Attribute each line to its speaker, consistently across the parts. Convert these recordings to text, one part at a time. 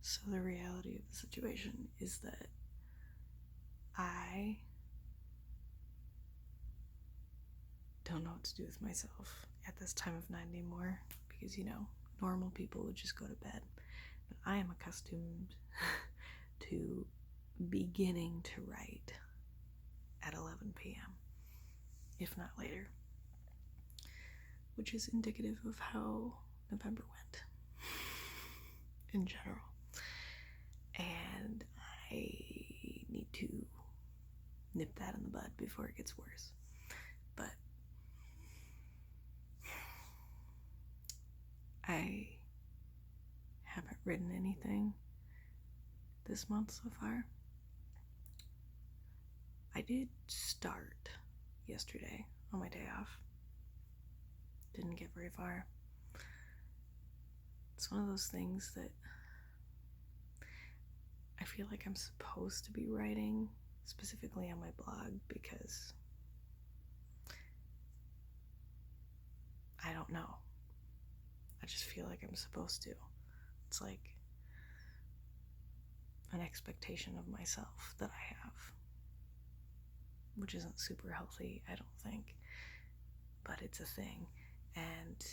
Speaker 1: So the reality of the situation is that I don't know what to do with myself at this time of night anymore because, normal people would just go to bed. But I am accustomed to beginning to write at 11 p.m., if not later, which is indicative of how November went in general. And I need to nip that in the bud before it gets worse. But I haven't written anything this month so far. I did start yesterday on my day off. Didn't get very far. It's one of those things that I feel like I'm supposed to be writing, specifically on my blog, because I don't know. I just feel like I'm supposed to. It's like an expectation of myself that I have, which isn't super healthy, I don't think, but it's a thing, and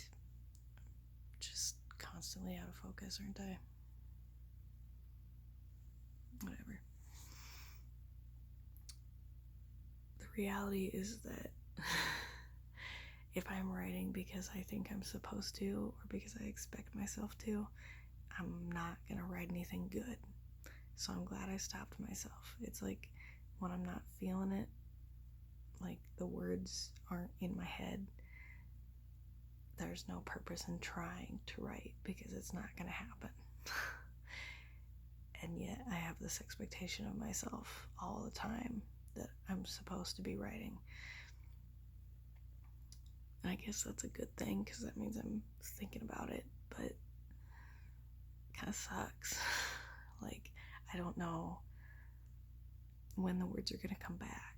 Speaker 1: just constantly out of focus, aren't I? Whatever. The reality is that if I'm writing because I think I'm supposed to, or because I expect myself to, I'm not gonna write anything good. So I'm glad I stopped myself. It's like when I'm not feeling it, like the words aren't in my head, there's no purpose in trying to write because it's not gonna happen. And yet I have this expectation of myself all the time that I'm supposed to be writing. And I guess that's a good thing because that means I'm thinking about it, but it kind of sucks. Like, I don't know when the words are going to come back.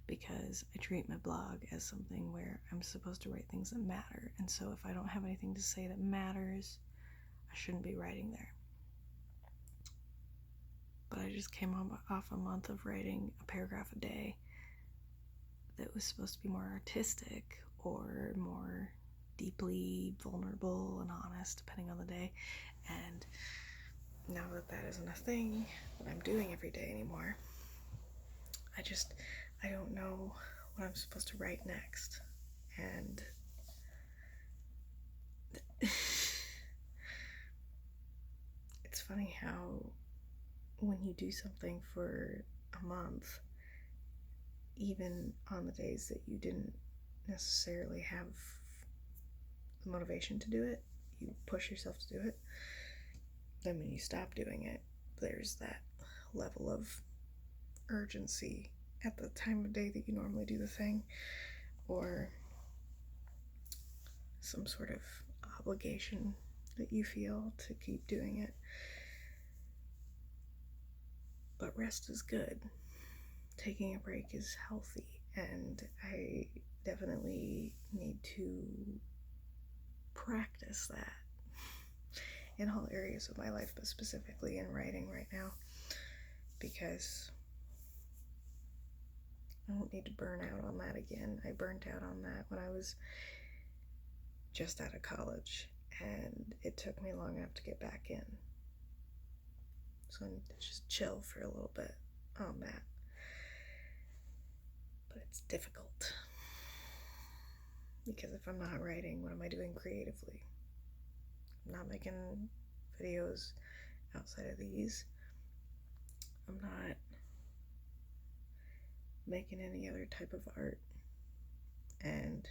Speaker 1: Because I treat my blog as something where I'm supposed to write things that matter. And so if I don't have anything to say that matters, I shouldn't be writing there. But I just came off a month of writing a paragraph a day that was supposed to be more artistic or more deeply vulnerable and honest, depending on the day. And now that isn't a thing that I'm doing every day anymore, I don't know what I'm supposed to write next. And it's funny how when you do something for a month, even on the days that you didn't necessarily have the motivation to do it, you push yourself to do it. Then when you stop doing it, there's that level of urgency at the time of day that you normally do the thing, or some sort of obligation that you feel to keep doing it. But rest is good. Taking a break is healthy, and I definitely need to practice that in all areas of my life, but specifically in writing right now, because I don't need to burn out on that again. I burnt out on that when I was just out of college, and it took me long enough to get back in. So I need to just chill for a little bit on that. But it's difficult, because if I'm not writing, what am I doing creatively? I'm not making videos outside of these. I'm not making any other type of art. And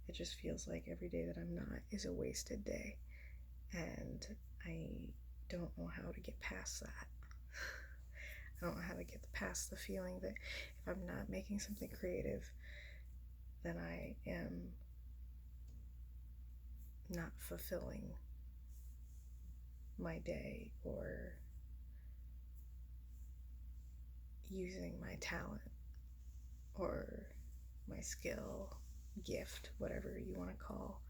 Speaker 1: it just feels like every day that I'm not is a wasted day. And I don't know how to get past that. I don't know how to get past the feeling that if I'm not making something creative, then I am not fulfilling my day or using my talent or my skill, gift, whatever you want to call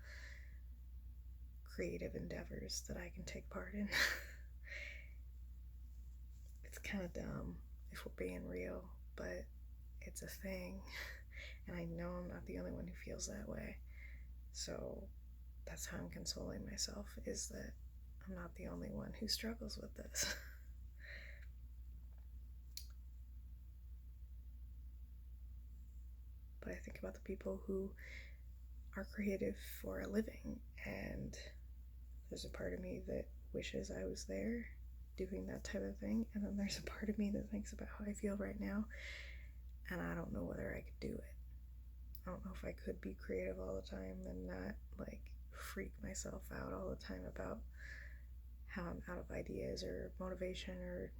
Speaker 1: creative endeavors that I can take part in. It's kind of dumb if we're being real, but it's a thing. And I know I'm not the only one who feels that way. So that's how I'm consoling myself, is that I'm not the only one who struggles with this. But I think about the people who are creative for a living, and there's a part of me that wishes I was there doing that type of thing, and then there's a part of me that thinks about how I feel right now, and I don't know whether I could do it. I don't know if I could be creative all the time and not like freak myself out all the time about how I'm out of ideas or motivation or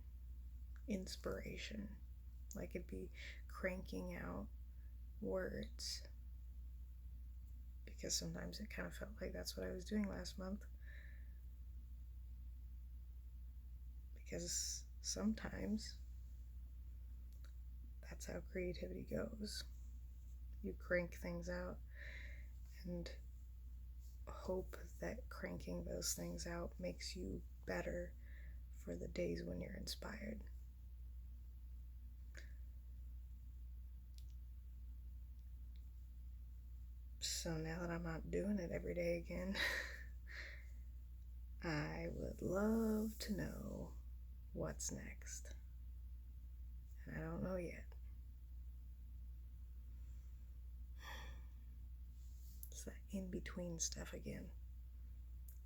Speaker 1: inspiration. Like it'd be cranking out words, because sometimes it kind of felt like that's what I was doing last month. Because sometimes that's how creativity goes. You crank things out and hope that cranking those things out makes you better for the days when you're inspired. So now that I'm not doing it every day again, I would love to know what's next. And I don't know yet. It's that in between stuff again.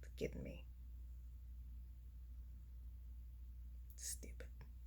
Speaker 1: It's getting me.